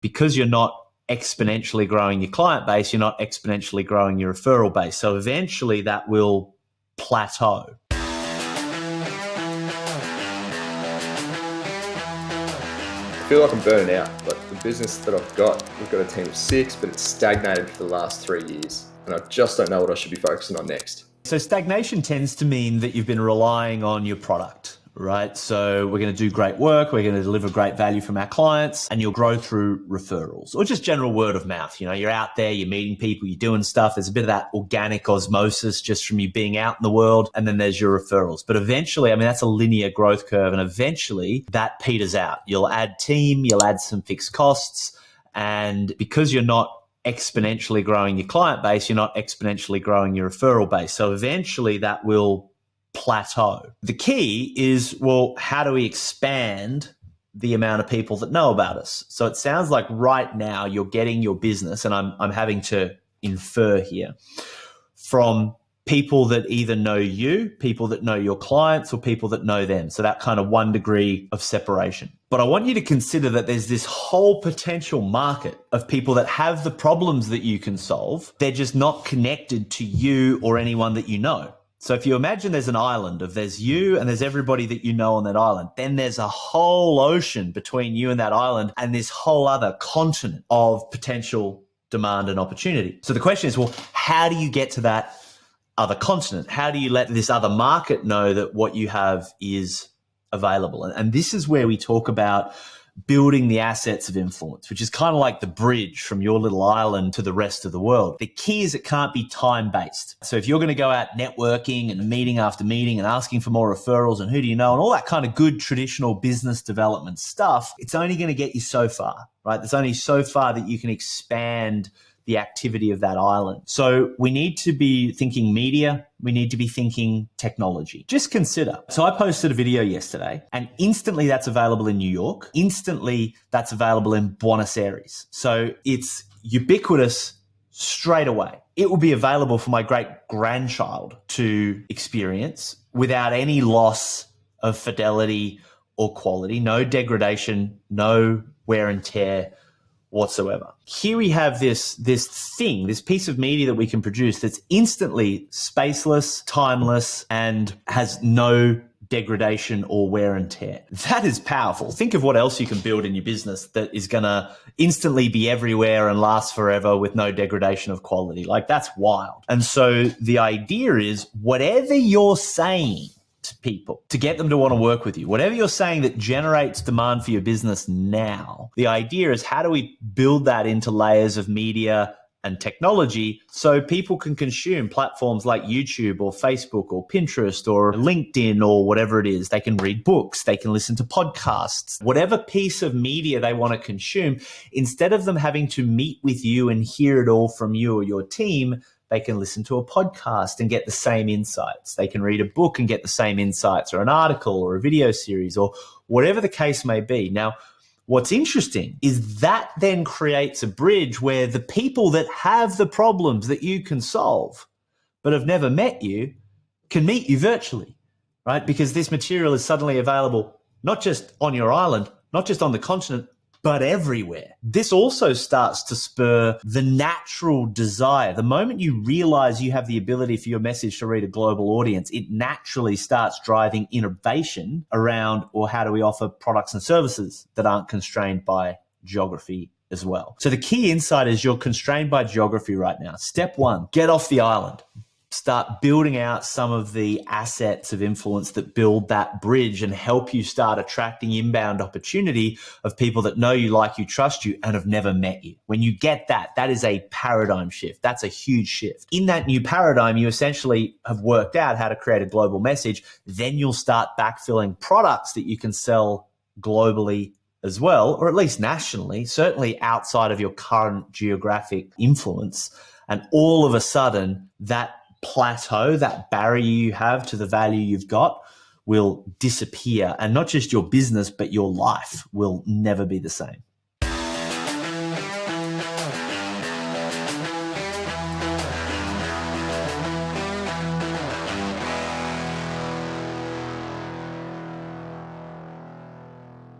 because you're not exponentially growing your client base, you're not exponentially growing your referral base. So eventually that will plateau. I feel like I'm burning out. Like the business that I've got, we've got a team of 6, but it's stagnated for the last 3 years. And I just don't know what I should be focusing on next. So stagnation tends to mean that you've been relying on your product, right? So we're going to do great work, we're going to deliver great value from our clients, and you'll grow through referrals or just general word of mouth. You know, you're out there, you're meeting people, you're doing stuff. There's a bit of that organic osmosis just from you being out in the world, and then there's your referrals. But eventually, I mean, that's a linear growth curve, and eventually that peters out. You'll add team, you'll add some fixed costs, and because you're not exponentially growing your client base, you're not exponentially growing your referral base. So eventually that will plateau. The key is, well, how do we expand the amount of people that know about us? So it sounds like right now you're getting your business, and I'm having to infer here, from people that either know you, people that know your clients, or people that know them. So that kind of 1 degree of separation. But I want you to consider that there's this whole potential market of people that have the problems that you can solve. They're just not connected to you or anyone that you know. So if you imagine there's an island of there's you and there's everybody that you know on that island, then there's a whole ocean between you and that island and this whole other continent of potential demand and opportunity. So the question is, well, how do you get to that other continent? How do you let this other market know that what you have is available? And this is where we talk about building the assets of influence, which is kind of like the bridge from your little island to the rest of the world. The key is it can't be time-based. So if you're going to go out networking and meeting after meeting and asking for more referrals and who do you know and all that kind of good traditional business development stuff, it's only going to get you so far, right? There's only so far that you can expand the activity of that island. So we need to be thinking media. We need to be thinking technology. Just consider. So I posted a video yesterday and instantly that's available in New York. Instantly that's available in Buenos Aires. So it's ubiquitous straight away. It will be available for my great grandchild to experience without any loss of fidelity or quality, no degradation, no wear and tear whatsoever. Here we have this piece of media that we can produce that's instantly spaceless, timeless, and has no degradation or wear and tear. That is powerful. Think of what else you can build in your business that is going to instantly be everywhere and last forever with no degradation of quality. Like, that's wild. And so the idea is, whatever you're saying to people to get them to want to work with you, whatever you're saying that generates demand for your business now, the idea is, how do we build that into layers of media and technology so people can consume platforms like YouTube or Facebook or Pinterest or LinkedIn or whatever it is. They can read books, they can listen to podcasts, whatever piece of media they want to consume. Instead of them having to meet with you and hear it all from you or your team, they can listen to a podcast and get the same insights. They can read a book and get the same insights, or an article or a video series or whatever the case may be. Now, what's interesting is that then creates a bridge where the people that have the problems that you can solve but have never met you can meet you virtually, right? Because this material is suddenly available not just on your island, not just on the continent, but everywhere. This also starts to spur the natural desire. The moment you realize you have the ability for your message to reach a global audience, it naturally starts driving innovation around, or how do we offer products and services that aren't constrained by geography as well. So the key insight is, you're constrained by geography right now. Step 1, get off the island. Start building out some of the assets of influence that build that bridge and help you start attracting inbound opportunity of people that know you, like you, trust you, and have never met you. When you get that, that is a paradigm shift. That's a huge shift. In that new paradigm, you essentially have worked out how to create a global message. Then you'll start backfilling products that you can sell globally as well, or at least nationally, certainly outside of your current geographic influence. And all of a sudden, that plateau, that barrier you have to the value you've got, will disappear. And not just your business, but your life will never be the same.